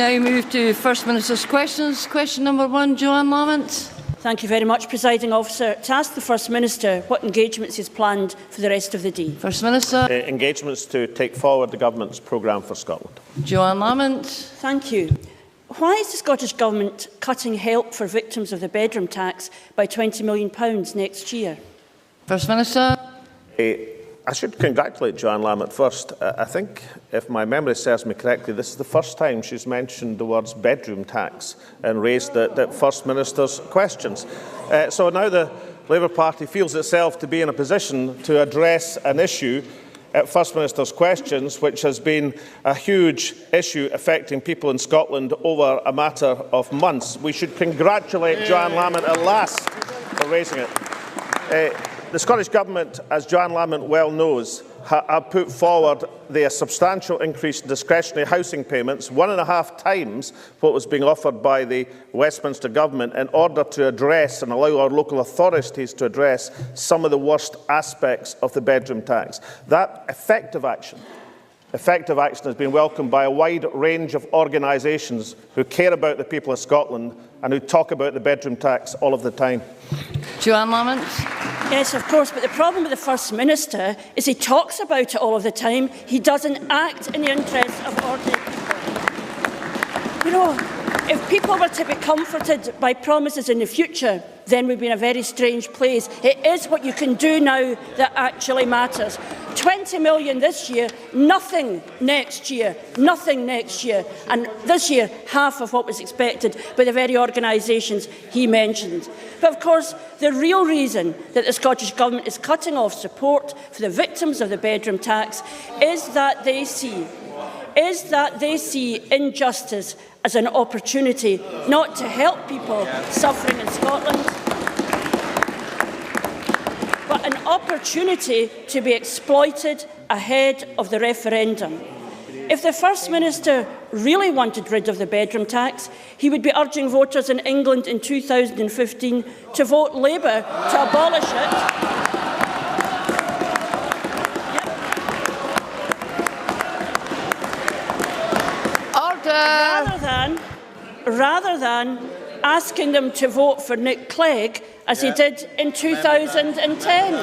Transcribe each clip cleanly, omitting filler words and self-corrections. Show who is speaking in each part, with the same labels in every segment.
Speaker 1: Now move to First Minister's questions. Question number 1, Joanne Lamont.
Speaker 2: Thank you very much, Presiding Officer. To ask the First Minister what engagements he has planned for the rest of the day.
Speaker 1: First Minister.
Speaker 3: Engagements to take forward the Government's programme for Scotland.
Speaker 1: Joanne Lamont.
Speaker 2: Thank you. Why is the Scottish Government cutting help for victims of the bedroom tax by £20 million next year?
Speaker 1: First Minister.
Speaker 3: I should congratulate Joanne Lamont first. I think, if my memory serves me correctly, this is the first time she's mentioned the words bedroom tax and raised the First Minister's questions. So now the Labour Party feels itself to be in a position to address an issue at First Minister's questions, which has been a huge issue affecting people in Scotland over a matter of months. We should congratulate Joanne Lamont at last for raising it. The Scottish Government, as Joanne Lamont well knows, have put forward the substantial increase in discretionary housing payments, 1.5 times what was being offered by the Westminster Government, in order to address and allow our local authorities to address some of the worst aspects of the bedroom tax. That effective action has been welcomed by a wide range of organisations who care about the people of Scotland and who talk about the bedroom tax all of the time.
Speaker 1: Joanne Lamont.
Speaker 2: Yes, of course, but the problem with the First Minister is he talks about it all of the time. He doesn't act in the interests of ordinary people. You know, if people were to be comforted by promises in the future, then we'd be in a very strange place. It is what you can do now that actually matters. 20 million this year, nothing next year, and this year half of what was expected by the very organisations he mentioned. But of course, the real reason that the Scottish Government is cutting off support for the victims of the bedroom tax is that they see injustice as an opportunity not to help people suffering in Scotland, but an opportunity to be exploited ahead of the referendum. If the First Minister really wanted rid of the bedroom tax, he would be urging voters in England in 2015 to vote Labour to abolish it. Rather than asking them to vote for Nick Clegg, as he did in 2010.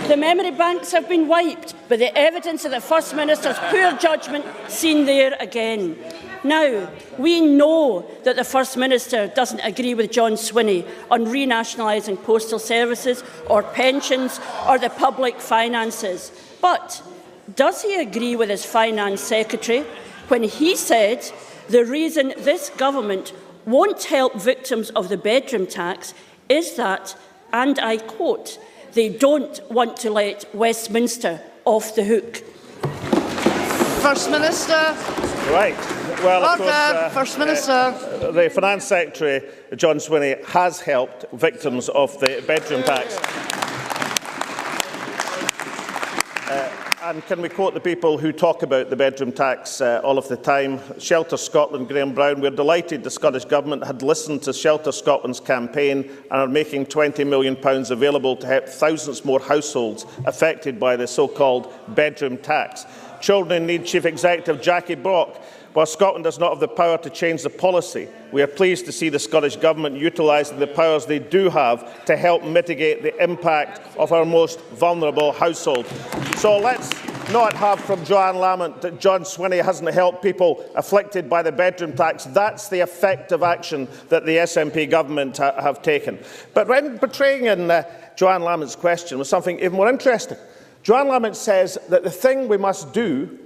Speaker 2: The memory banks have been wiped, but the evidence of the First Minister's poor judgment seen there again. Now, we know that the First Minister doesn't agree with John Swinney on renationalising postal services or pensions or the public finances. But does he agree with his Finance Secretary when he said the reason this government won't help victims of the bedroom tax is that, and I quote, they don't want to let Westminster off the hook?
Speaker 1: First Minister.
Speaker 3: Right. Well, of course,
Speaker 1: First Minister.
Speaker 3: The Finance Secretary, John Swinney, has helped victims of the bedroom tax. And can we quote the people who talk about the bedroom tax all of the time? Shelter Scotland, Graham Brown, we're delighted the Scottish Government had listened to Shelter Scotland's campaign and are making £20 million available to help thousands more households affected by the so-called bedroom tax. Children in Need Chief Executive Jackie Brock. While Scotland does not have the power to change the policy, we are pleased to see the Scottish Government utilising the powers they do have to help mitigate the impact of our most vulnerable households. So let's not have from Joanne Lamont that John Swinney hasn't helped people afflicted by the bedroom tax. That's the effective action that the SNP Government have taken. But when portraying in Joanne Lamont's question was something even more interesting. Joanne Lamont says that the thing we must do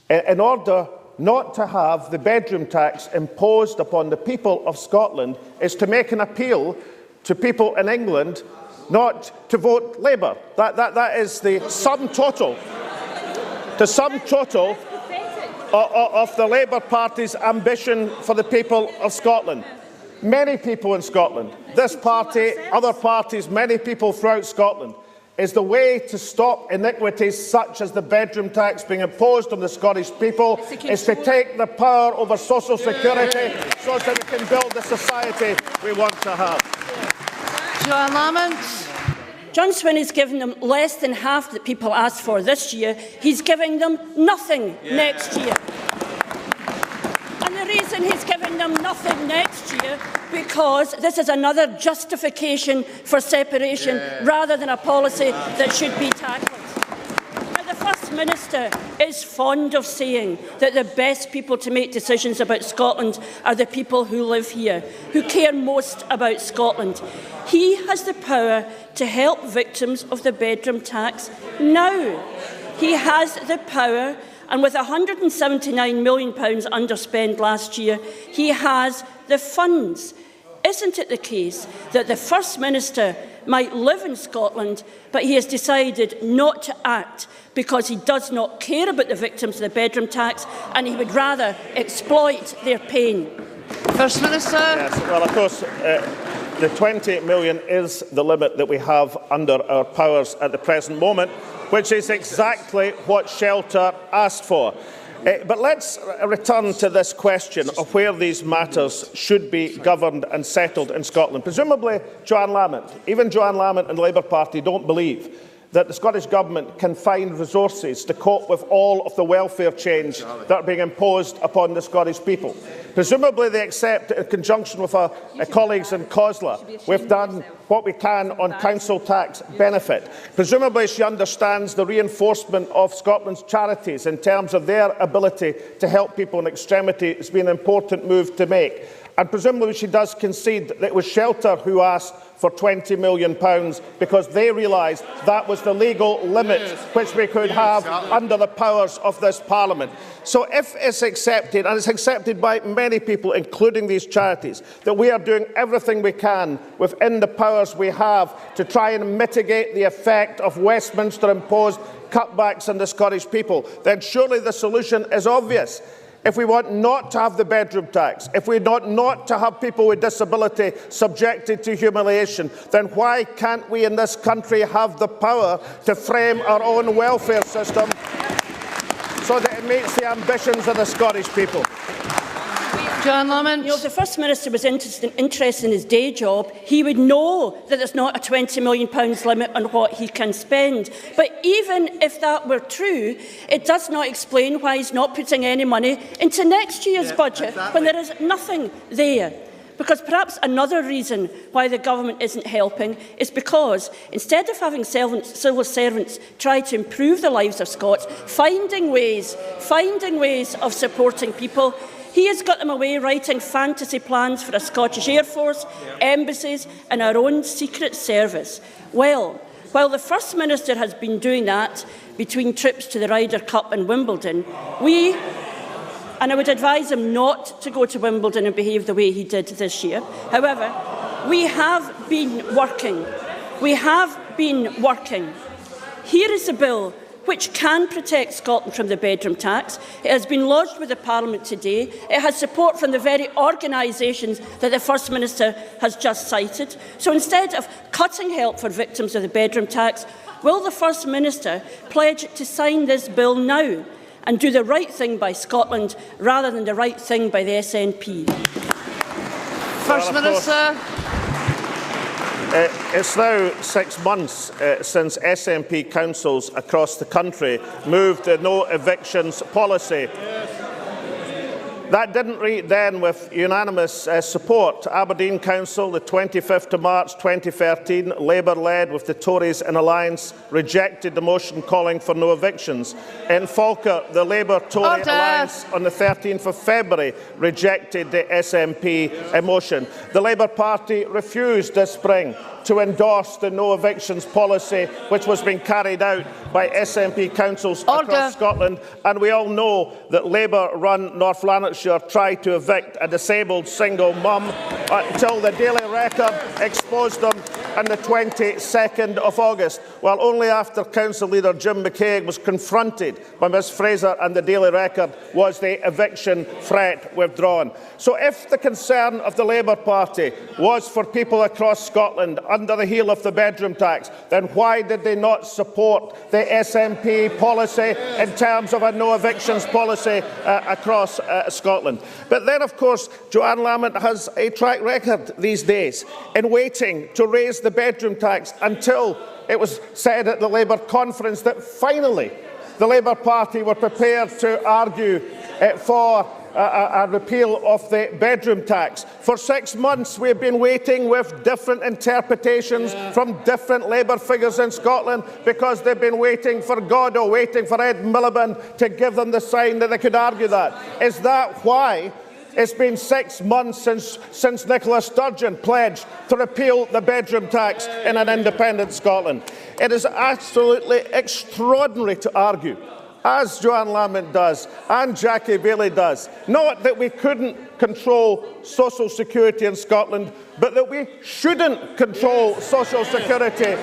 Speaker 3: in order not to have the bedroom tax imposed upon the people of Scotland is to make an appeal to people in England not to vote Labour. That is the sum total. The sum total of the Labour Party's ambition for the people of Scotland. Many people in Scotland, this party, other parties, many people throughout Scotland, is the way to stop iniquities such as the bedroom tax being imposed on the Scottish people, is to take the power over social security so that we can build the society we want to have.
Speaker 1: Joanne Lamont.
Speaker 2: John Swinney's given them less than half that people asked for this year. He's giving them nothing next year. And the reason he's giving them nothing next year because this is another justification for separation rather than a policy that should be tackled. Now, the First Minister is fond of saying that the best people to make decisions about Scotland are the people who live here, who care most about Scotland. He has the power to help victims of the bedroom tax now. He has the power, and with £179 million underspent last year, he has the funds. Isn't it the case that the First Minister might live in Scotland, but he has decided not to act because he does not care about the victims of the bedroom tax and he would rather exploit their pain?
Speaker 1: First Minister.
Speaker 3: Yes, well, of course, the 20 million is the limit that we have under our powers at the present moment, which is exactly what Shelter asked for. But let's return to this question of where these matters should be governed and settled in Scotland. Presumably, Joanne Lamont, even Joanne Lamont and the Labour Party don't believe that the Scottish Government can find resources to cope with all of the welfare change that are being imposed upon the Scottish people. Presumably they accept, in conjunction with our colleagues in COSLA, we've done what we can on council tax benefit. Presumably she understands the reinforcement of Scotland's charities in terms of their ability to help people in extremity has been an important move to make. And presumably she does concede that it was Shelter who asked for £20 million because they realised that was the legal limit which we could have under the powers of this Parliament. So if it's accepted, and it's accepted by many people, including these charities, that we are doing everything we can within the powers we have to try and mitigate the effect of Westminster-imposed cutbacks on the Scottish people, then surely the solution is obvious. If we want not to have the bedroom tax, if we want not to have people with disability subjected to humiliation, then why can't we in this country have the power to frame our own welfare system so that it meets the ambitions of the Scottish people?
Speaker 1: Joanne Lamont.
Speaker 2: You know, if the First Minister was interested in his day job, he would know that there's not a £20 million limit on what he can spend. But even if that were true, it does not explain why he's not putting any money into next year's budget when there is nothing there. Because perhaps another reason why the government isn't helping is because instead of having civil servants try to improve the lives of Scots, finding ways of supporting people, he has got them away writing fantasy plans for a Scottish Air Force, embassies and our own secret service. Well, while the First Minister has been doing that between trips to the Ryder Cup and Wimbledon, and I would advise him not to go to Wimbledon and behave the way he did this year. However, we have been working. Here is a bill which can protect Scotland from the bedroom tax. It has been lodged with the Parliament today. It has support from the very organisations that the First Minister has just cited. So instead of cutting help for victims of the bedroom tax, will the First Minister pledge to sign this bill now and do the right thing by Scotland rather than the right thing by the SNP?
Speaker 1: First Minister.
Speaker 3: It's now 6 months since SNP councils across the country moved the no evictions policy. That didn't read then with unanimous support. Aberdeen Council, the 25th of March 2013, Labour-led with the Tories in alliance, rejected the motion calling for no evictions. In Falkirk, the Labour-Tory alliance on the 13th of February rejected the SNP motion. The Labour Party refused this spring to endorse the no evictions policy which was being carried out by SNP councils across Scotland, and we all know that Labour-run North Lanarkshire tried to evict a disabled single mum until the Daily Record exposed them on the 22nd of August, while only after Council Leader Jim McCaig was confronted by Ms Fraser and the Daily Record was the eviction threat withdrawn. So if the concern of the Labour Party was for people across Scotland under the heel of the bedroom tax, then why did they not support the SNP policy in terms of a no evictions policy across Scotland? But then, of course, Joanne Lamont has a track record these days in waiting to raise the the bedroom tax until it was said at the Labour conference that finally the Labour Party were prepared to argue for a repeal of the bedroom tax. For 6 months we have been waiting with different interpretations from different Labour figures in Scotland because they've been waiting for Godot, waiting for Ed Miliband to give them the sign that they could argue that. Is that why it's been 6 months since Nicola Sturgeon pledged to repeal the bedroom tax in an independent Scotland? It is absolutely extraordinary to argue, as Joanne Lamont does and Jackie Baillie does, not that we couldn't control social security in Scotland, but that we shouldn't control social security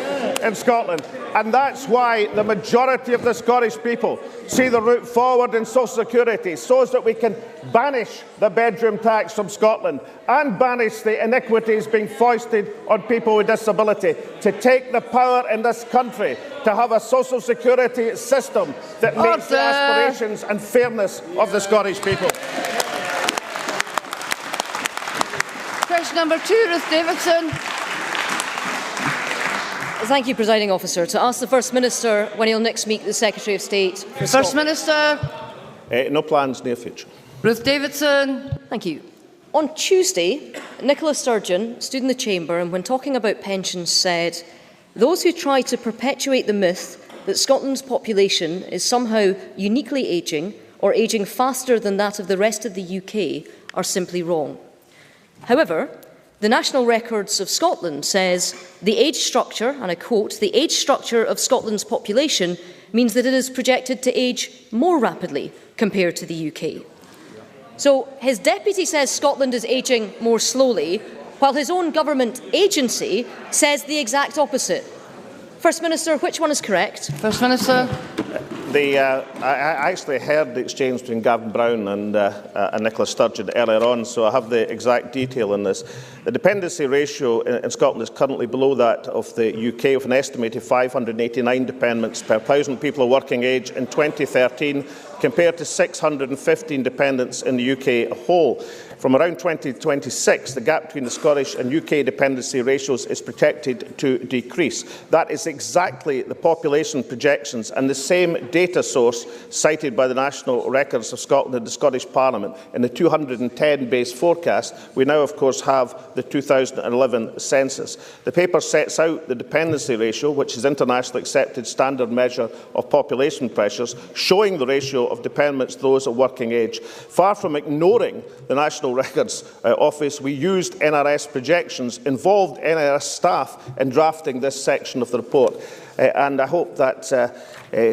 Speaker 3: in Scotland. And that's why the majority of the Scottish people see the route forward in social security so that we can banish the bedroom tax from Scotland and banish the iniquities being foisted on people with disability, to take the power in this country to have a social security system that meets the aspirations and fairness of the Scottish people.
Speaker 1: Question number 2, Ruth Davidson.
Speaker 4: Thank you, Presiding Officer. To ask the First Minister when he'll next meet the Secretary of State for
Speaker 1: First
Speaker 4: Scotland.
Speaker 1: Minister.
Speaker 3: No plans near future.
Speaker 1: Ruth Davidson.
Speaker 4: Thank you. On Tuesday, Nicola Sturgeon stood in the chamber and when talking about pensions said, "Those who try to perpetuate the myth that Scotland's population is somehow uniquely ageing or ageing faster than that of the rest of the UK are simply wrong." However, the National Records of Scotland says the age structure, and I quote, "the age structure of Scotland's population means that it is projected to age more rapidly compared to the UK." So his deputy says Scotland is ageing more slowly, while his own government agency says the exact opposite. First Minister, which one is correct?
Speaker 1: First Minister.
Speaker 3: I actually heard the exchange between Gavin Brown and Nicola Sturgeon earlier on, so I have the exact detail on this. The dependency ratio in Scotland is currently below that of the UK, with an estimated 589 dependents per 1,000 people of working age in 2013, compared to 615 dependents in the UK as a whole. From around 2026, the gap between the Scottish and UK dependency ratios is projected to decrease. That is exactly the population projections and the same data source cited by the National Records of Scotland and the Scottish Parliament in the 210 base forecast. We now, of course, have the 2011 census. The paper sets out the dependency ratio, which is internationally accepted standard measure of population pressures, showing the ratio of dependents to those of working age. Far from ignoring the National Records Office, we used NRS projections, involved NRS staff in drafting this section of the report. And I hope that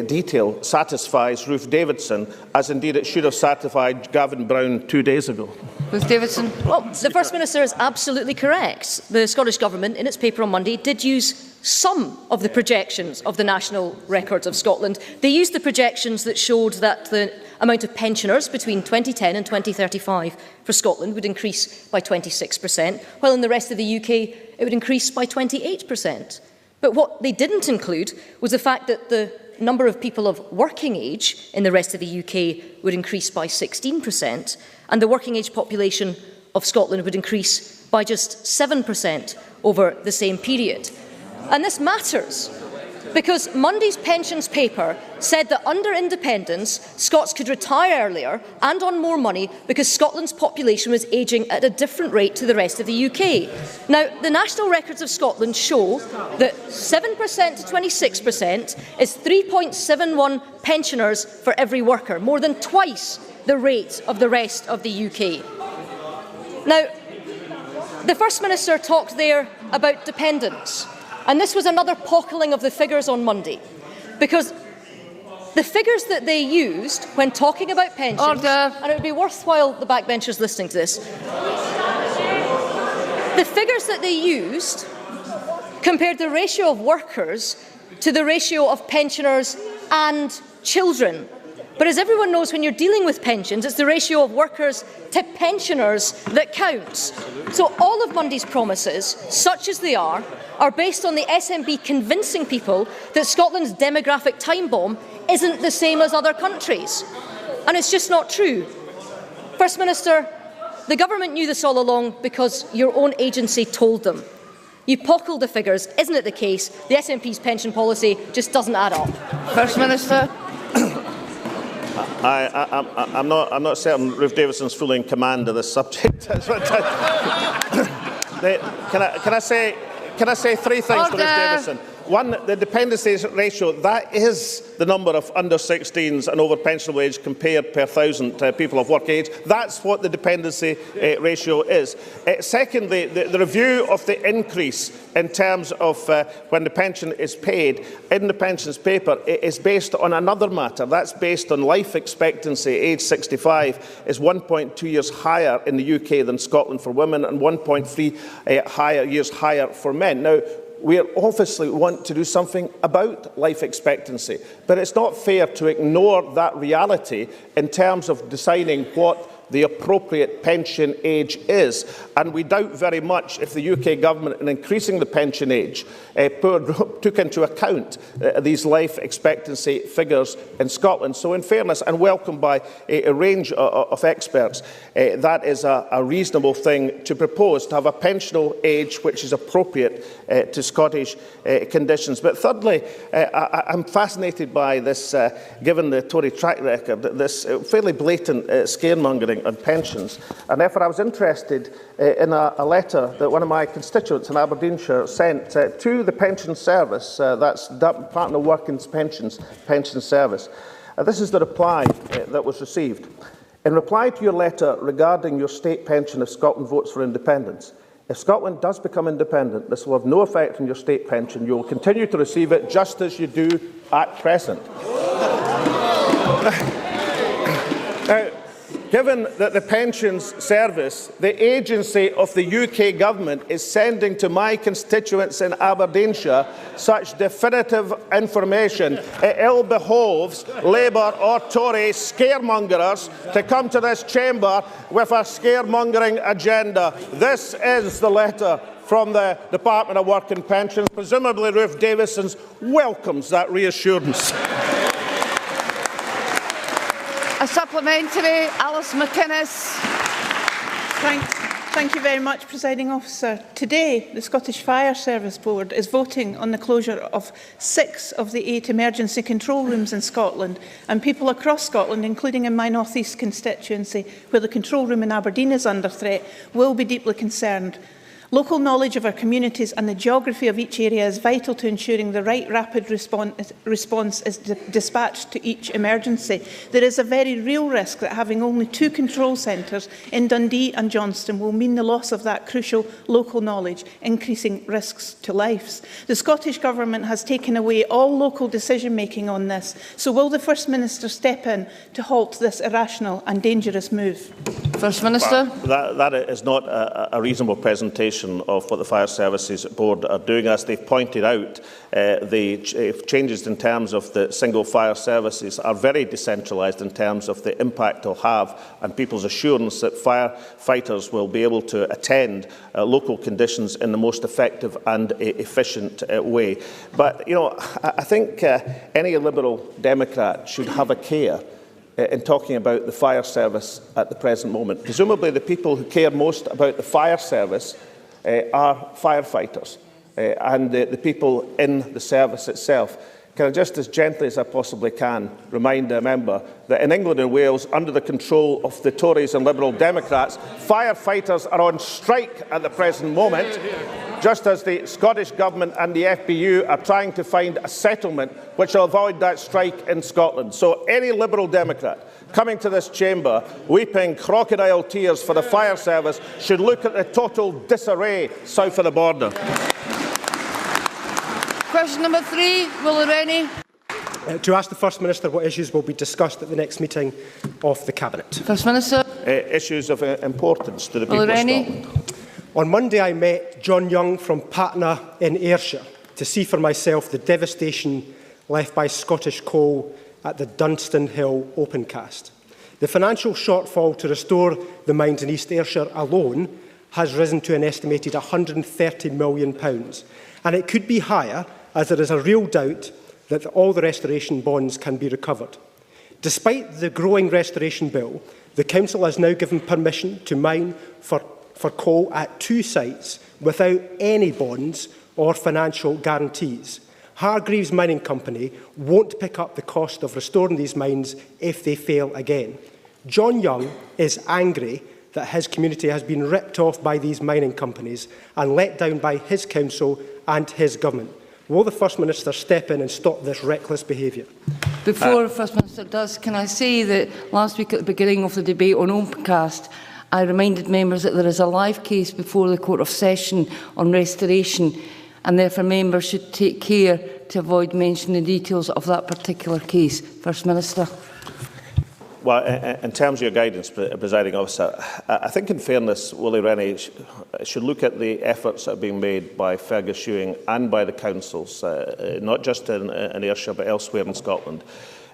Speaker 3: detail satisfies Ruth Davidson, as indeed it should have satisfied Gavin Brown 2 days ago.
Speaker 1: Ruth Davidson.
Speaker 4: Well, the First Minister is absolutely correct. The Scottish Government, in its paper on Monday, did use some of the projections of the National Records of Scotland. They used the projections that showed that the amount of pensioners between 2010 and 2035 for Scotland would increase by 26%, while in the rest of the UK it would increase by 28%. But what they didn't include was the fact that the number of people of working age in the rest of the UK would increase by 16%, and the working age population of Scotland would increase by just 7% over the same period. And this matters because Monday's pensions paper said that under independence, Scots could retire earlier and on more money because Scotland's population was ageing at a different rate to the rest of the UK. Now, the National Records of Scotland show that 7% to 26% is 3.71 pensioners for every worker, more than twice the rate of the rest of the UK. Now, the First Minister talked there about dependents. And this was another pockling of the figures on Monday, because the figures that they used when talking about pensions,
Speaker 1: Order.
Speaker 4: and it would be worthwhile the backbenchers listening to this, the figures that they used compared the ratio of workers to the ratio of pensioners and children. But as everyone knows, when you're dealing with pensions, it's the ratio of workers to pensioners that counts. So all of Monday's promises, such as they are based on the SNP convincing people that Scotland's demographic time bomb isn't the same as other countries. And it's just not true. First Minister, the government knew this all along because your own agency told them. You pockled the figures. Isn't it the case the SNP's pension policy just doesn't add up?
Speaker 1: First Minister.
Speaker 3: I'm not certain Ruth Davidson's fully in command of this subject. Can I say three things to Ruth Davidson? One, the dependency ratio, that is the number of under-16s and over pensionable age compared per 1,000 people of work age. That's what the dependency ratio is. Secondly, the review of the increase in terms of when the pension is paid in the pensions paper is based on another matter. That's based on life expectancy. Age 65 is 1.2 years higher in the UK than Scotland for women and 1.3 years higher for men. Now, we obviously want to do something about life expectancy, but it's not fair to ignore that reality in terms of deciding what the appropriate pension age is. And we doubt very much if the UK Government, in increasing the pension age, took into account these life expectancy figures in Scotland. So in fairness, and welcomed by a range of experts, that is a reasonable thing to propose, to have a pensionable age which is appropriate to Scottish conditions. But thirdly, I'm fascinated by this, given the Tory track record, this fairly blatant scaremongering on pensions. And therefore I was interested in a letter that one of my constituents in Aberdeenshire sent to the Pension Service, that's Department of Work and Pension Service. This is the reply that was received. In reply to your letter regarding your state pension if Scotland votes for independence, if Scotland does become independent, this will have no effect on your state pension. You will continue to receive it just as you do at present. Now, given that the Pensions Service, the agency of the UK Government, is sending to my constituents in Aberdeenshire such definitive information, it ill behoves Labour or Tory scaremongers to come to this chamber with a scaremongering agenda. This is the letter from the Department of Work and Pensions. Presumably Ruth Davidson welcomes that reassurance.
Speaker 1: A supplementary, Alice McInnes.
Speaker 5: Thank you very much, Presiding Officer. Today, the Scottish Fire Service Board is voting on the closure of 6 of the 8 emergency control rooms in Scotland, and people across Scotland, including in my North East constituency, where the control room in Aberdeen is under threat, will be deeply concerned. Local knowledge of our communities and the geography of each area is vital to ensuring the right rapid response is dispatched to each emergency. There is a very real risk that having only 2 control centres in Dundee and Johnston will mean the loss of that crucial local knowledge, increasing risks to lives. The Scottish Government has taken away all local decision-making on this, so will the First Minister step in to halt this irrational and dangerous move?
Speaker 1: First Minister.
Speaker 3: Well, that is not a reasonable presentation of what the Fire Services Board are doing. As they've pointed out, the changes in terms of the single fire services are very decentralised in terms of the impact they'll have and people's assurance that firefighters will be able to attend local conditions in the most effective and efficient way. But, you know, I think any Liberal Democrat should have a care in talking about the fire service at the present moment. Presumably the people who care most about the fire service are firefighters and the people in the service itself. Can I just, as gently as I possibly can, remind a member that in England and Wales, under the control of the Tories and Liberal Democrats, firefighters are on strike at the present moment, just as the Scottish Government and the FBU are trying to find a settlement which will avoid that strike in Scotland. So any Liberal Democrat coming to this chamber weeping crocodile tears for the fire service should look at the total disarray south of the border.
Speaker 1: Question number 3, Will Rennie.
Speaker 6: To ask the First Minister what issues will be discussed at the next meeting of the Cabinet.
Speaker 1: First Minister.
Speaker 3: Issues of importance to the people of Scotland.
Speaker 6: On Monday I met John Young from Patna in Ayrshire to see for myself the devastation left by Scottish coal at the Dunstan Hill open cast. The financial shortfall to restore the mines in East Ayrshire alone has risen to an estimated £130 million, and it could be higher as there is a real doubt that all the restoration bonds can be recovered. Despite the growing restoration bill, the Council has now given permission to mine for for coal at 2 sites without any bonds or financial guarantees. Hargreaves Mining Company won't pick up the cost of restoring these mines if they fail again. John Young is angry that his community has been ripped off by these mining companies and let down by his council and his government. Will the First Minister step in and stop this reckless behaviour?
Speaker 1: Before the First Minister does, can I say that last week at the beginning of the debate on Opencast, I reminded members that there is a live case before the Court of Session on restoration, and therefore members should take care to avoid mentioning the details of that particular case. First Minister.
Speaker 3: Well, in terms of your guidance, Presiding Officer, I think in fairness, Willie Rennie should look at the efforts that are being made by Fergus Ewing and by the councils, not just in Ayrshire but elsewhere in Scotland,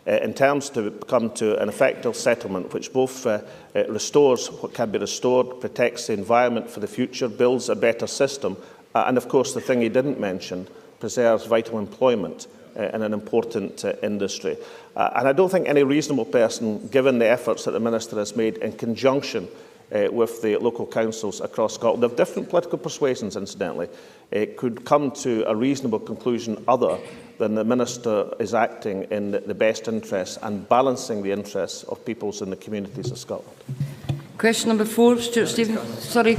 Speaker 3: in terms to come to an effective settlement which both restores what can be restored, protects the environment for the future, builds a better system, and of course the thing he didn't mention, preserves vital employment in an important industry. And I don't think any reasonable person, given the efforts that the Minister has made in conjunction with the local councils across Scotland, of different political persuasions incidentally, could come to a reasonable conclusion other than the Minister is acting in the best interests and balancing the interests of peoples in the communities of Scotland.
Speaker 1: Question number 4, Stuart Stevens. Sorry.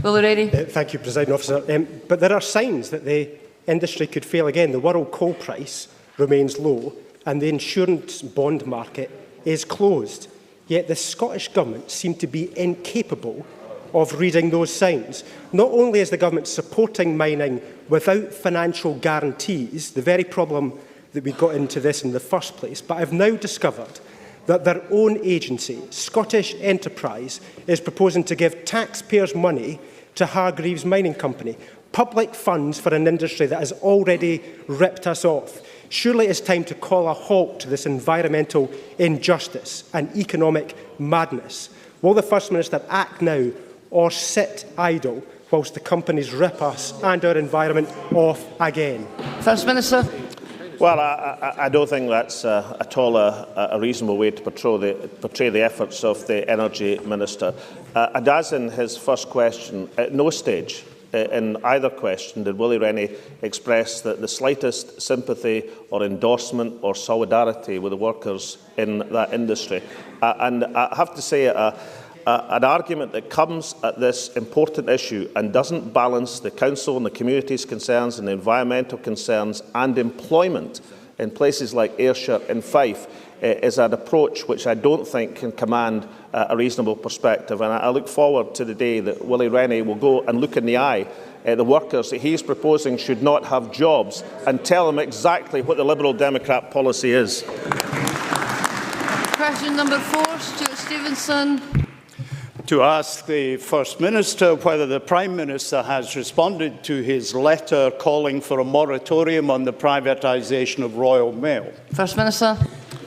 Speaker 1: Willie Rennie.
Speaker 6: Thank you, Presiding Officer. But there are signs that the industry could fail again. The world coal price remains low and the insurance bond market is closed. Yet the Scottish Government seem to be incapable of reading those signs. Not only is the Government supporting mining without financial guarantees, the very problem that we got into this in the first place, but I've now discovered that their own agency, Scottish Enterprise, is proposing to give taxpayers' money to Hargreaves Mining Company, public funds for an industry that has already ripped us off. Surely it's time to call a halt to this environmental injustice and economic madness. Will the First Minister act now or sit idle whilst the companies rip us and our environment off again?
Speaker 1: First Minister.
Speaker 3: Well, I don't think that's at all a reasonable way to portray the efforts of the Energy Minister. As in his first question, at no stage in either question did Willie Rennie express the slightest sympathy or endorsement or solidarity with the workers in that industry. And I have to say, an argument that comes at this important issue and doesn't balance the council and the community's concerns and the environmental concerns and employment in places like Ayrshire and Fife is an approach which I don't think can command a reasonable perspective. And I look forward to the day that Willie Rennie will go and look in the eye the workers that he's proposing should not have jobs and tell them exactly what the Liberal Democrat policy is.
Speaker 1: Question number 4, Stuart Stevenson.
Speaker 7: To ask the First Minister whether the Prime Minister has responded to his letter calling for a moratorium on the privatisation of Royal Mail.
Speaker 1: First Minister.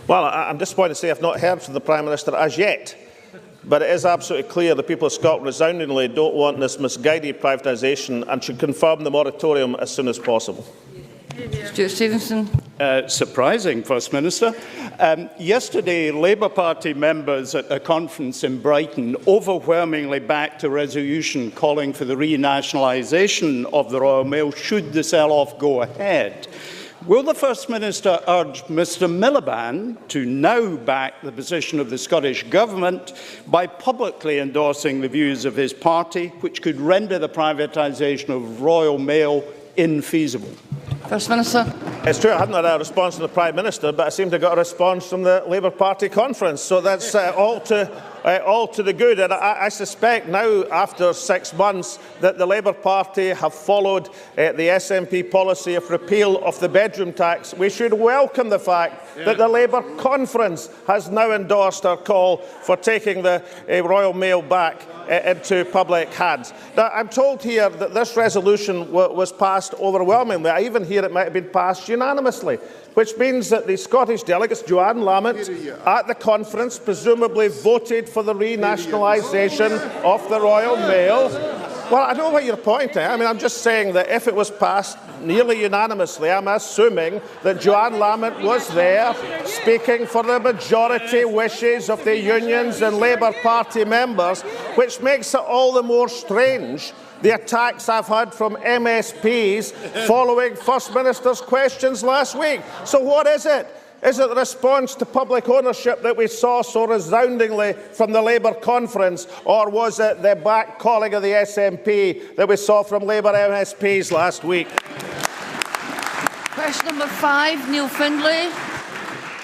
Speaker 3: Well, I'm disappointed to say I've not heard from the Prime Minister as yet. But it is absolutely clear the people of Scotland resoundingly don't want this misguided privatisation and should confirm the moratorium as soon as possible.
Speaker 1: Stuart Stevenson.
Speaker 7: Surprising, First Minister. Yesterday, Labour Party members at a conference in Brighton overwhelmingly backed a resolution calling for the renationalisation of the Royal Mail should the sell-off go ahead. Will the First Minister urge Mr Miliband to now back the position of the Scottish Government by publicly endorsing the views of his party, which could render the privatisation of Royal Mail infeasible?
Speaker 1: First Minister.
Speaker 3: It's true I haven't had a response from the Prime Minister, but I seem to have got a response from the Labour Party conference, so that's all to the good. And I suspect now, after 6 months, that the Labour Party have followed the SNP policy of repeal of the bedroom tax. We should welcome the fact that the Labour conference has now endorsed our call for taking the Royal Mail back into public hands. Now, I'm told here that this resolution was passed overwhelmingly. I even hear it might have been passed unanimously, which means that the Scottish delegates, Joanne Lamont, at the conference presumably voted for the renationalisation of the Royal Mail. Well, I know what you're pointing at. I mean, I'm just saying that if it was passed nearly unanimously, I'm assuming that Joanne Lamont was there speaking for the majority wishes of the unions and Labour Party members, which makes it all the more strange the attacks I've had from MSPs following First Minister's questions last week. So what is it? Is it the response to public ownership that we saw so resoundingly from the Labour conference, or was it the back-calling of the SNP that we saw from Labour MSPs last week?
Speaker 1: Question number 5, Neil Findlay.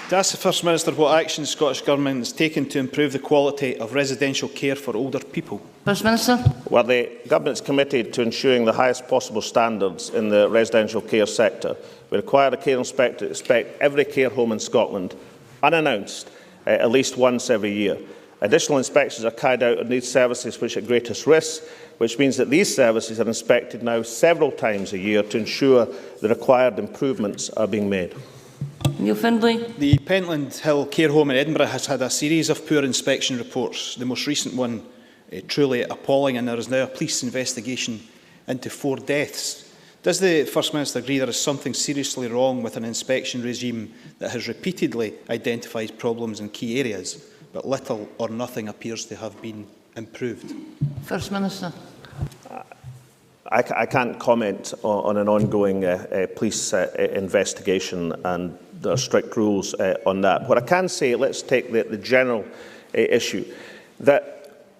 Speaker 8: To ask the First Minister what action the Scottish Government has taken to improve the quality of residential care for older people.
Speaker 1: First Minister.
Speaker 3: Well, the Government is committed to ensuring the highest possible standards in the residential care sector. We require the care inspector to inspect every care home in Scotland, unannounced, at least once every year. Additional inspections are carried out on these services which are at greatest risk, which means that these services are inspected now several times a year to ensure the required improvements are being made.
Speaker 1: Neil Findlay.
Speaker 8: The Pentland Hill Care Home in Edinburgh has had a series of poor inspection reports, the most recent one truly appalling, and there is now a police investigation into 4 deaths. Does the First Minister agree there is something seriously wrong with an inspection regime that has repeatedly identified problems in key areas, but little or nothing appears to have been improved?
Speaker 1: First Minister.
Speaker 3: I can't comment on an ongoing police investigation, and there are strict rules on that. What I can say, let's take the general issue, that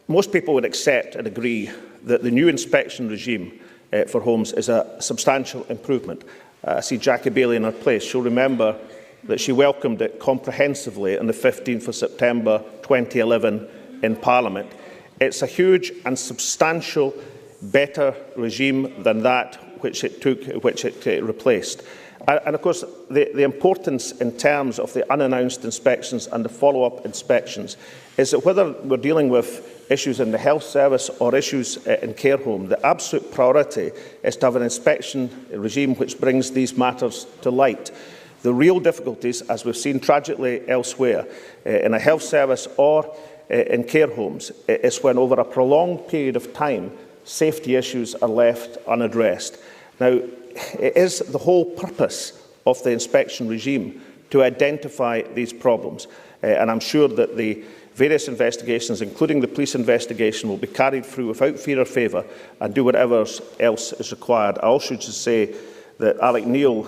Speaker 3: most people would accept and agree that the new inspection regime for homes is a substantial improvement. I see Jackie Bailey in her place. She'll remember that she welcomed it comprehensively on the 15th of September 2011 in Parliament. It's a huge and substantial better regime than that which it replaced. And of course, the importance in terms of the unannounced inspections and the follow-up inspections is that whether we're dealing with issues in the health service or issues in care home, the absolute priority is to have an inspection regime which brings these matters to light. The real difficulties, as we've seen tragically elsewhere, in a health service or in care homes, is when over a prolonged period of time, safety issues are left unaddressed. Now, it is the whole purpose of the inspection regime to identify these problems, and I'm sure that the various investigations, including the police investigation, will be carried through without fear or favour and do whatever else is required. I also should say that Alec Neil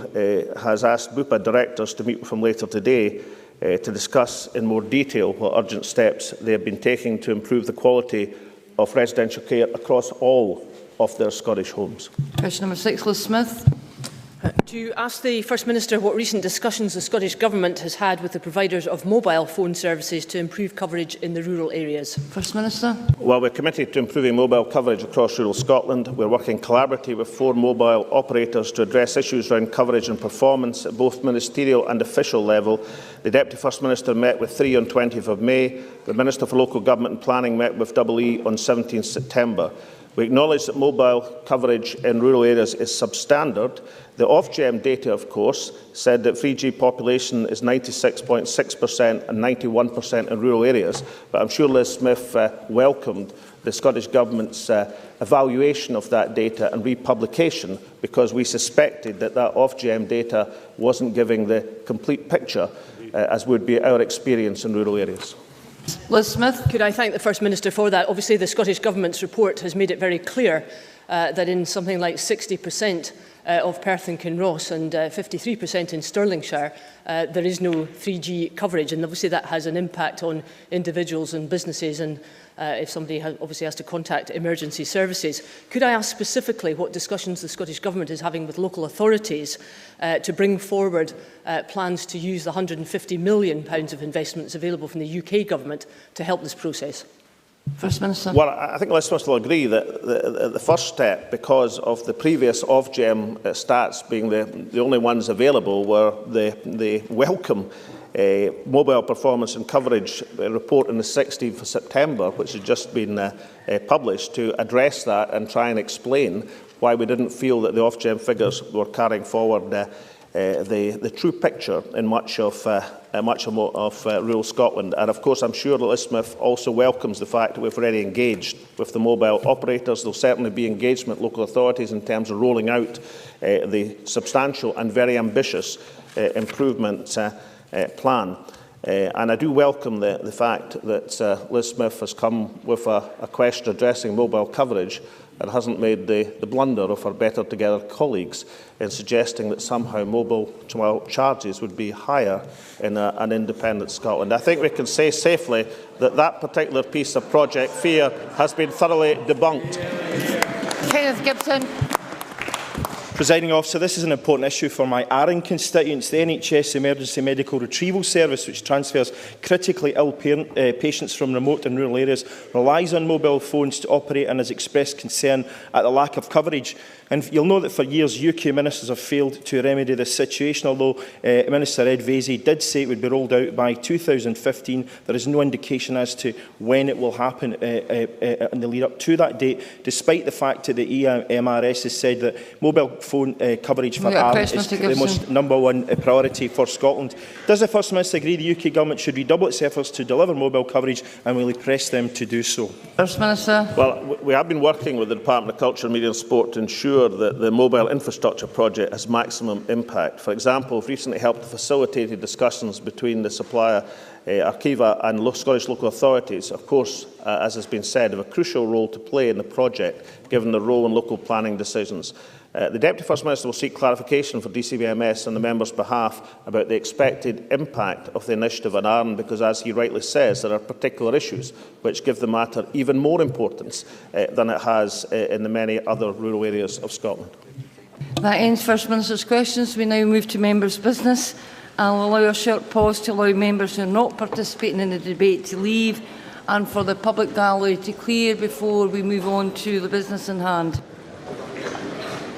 Speaker 3: has asked BUPA directors to meet with him later today to discuss in more detail what urgent steps they have been taking to improve the quality of residential care across all of their Scottish homes.
Speaker 1: Question number 6, Liz Smith.
Speaker 4: To ask the First Minister what recent discussions the Scottish Government has had with the providers of mobile phone services to improve coverage in the rural areas.
Speaker 1: First Minister.
Speaker 3: Well, we're committed to improving mobile coverage across rural Scotland. We're working collaboratively with 4 mobile operators to address issues around coverage and performance at both ministerial and official level. The Deputy First Minister met with 3 on 20th of May. The Minister for Local Government and Planning met with EE on 17th September. We acknowledge that mobile coverage in rural areas is substandard. The Ofgem data, of course, said that 3G population is 96.6% and 91% in rural areas. But I'm sure Liz Smith welcomed the Scottish Government's evaluation of that data and republication, because we suspected that Ofgem data wasn't giving the complete picture, as would be our experience in rural areas.
Speaker 1: Liz Smith.
Speaker 4: Could I thank the First Minister for that? Obviously, the Scottish Government's report has made it very clear that in something like 60% of Perth and Kinross and 53% in Stirlingshire, there is no 3G coverage, and obviously that has an impact on individuals and businesses, and if somebody obviously has to contact emergency services. Could I ask specifically what discussions the Scottish Government is having with local authorities to bring forward plans to use the £150 million of investments available from the UK Government to help this process?
Speaker 1: First Minister.
Speaker 3: Well, I think Liz Smith will agree that the first step, because of the previous Ofgem stats being the only ones available, were the welcome mobile performance and coverage report on the 16th of September, which has just been published, to address that and try and explain why we didn't feel that the Ofgem figures were carrying forward the true picture in much of rural Scotland. And of course, I'm sure that Liz Smith also welcomes the fact that we've already engaged with the mobile operators. There will certainly be engagement with local authorities in terms of rolling out the substantial and very ambitious improvement plan. And I do welcome the fact that Liz Smith has come with a question addressing mobile coverage and hasn't made the blunder of her Better Together colleagues in suggesting that somehow mobile charges would be higher in an independent Scotland. I think we can say safely that that particular piece of Project Fear has been thoroughly debunked.
Speaker 1: Kenneth Gibson.
Speaker 9: Presiding Officer, this is an important issue for my Arran constituents. The NHS Emergency Medical Retrieval Service, which transfers critically ill patients from remote and rural areas, relies on mobile phones to operate and has expressed concern at the lack of coverage. And you'll know that for years UK ministers have failed to remedy this situation, although Minister Ed Vaizey did say it would be rolled out by 2015. There is no indication as to when it will happen in the lead up to that date, despite the fact that the EMRS has said that mobile phone coverage for Arran is the most #1 priority for Scotland. Does the First Minister agree the UK Government should redouble its efforts to deliver mobile coverage, and will he press them to do so?
Speaker 1: First Minister.
Speaker 3: Well, we have been working with the Department of Culture, Media and Sport to ensure that the mobile infrastructure project has maximum impact. For example, we've recently helped facilitate discussions between the supplier Arqiva and Scottish local authorities, of course, as has been said, have a crucial role to play in the project, given the role in local planning decisions. The Deputy First Minister will seek clarification for DCBMS on the member's behalf about the expected impact of the initiative on Arran, because, as he rightly says, there are particular issues which give the matter even more importance than it has in the many other rural areas of Scotland.
Speaker 1: That ends First Minister's questions. We now move to members' business. I'll allow a short pause to allow members who are not participating in the debate to leave and for the public gallery to clear before we move on to the business in hand.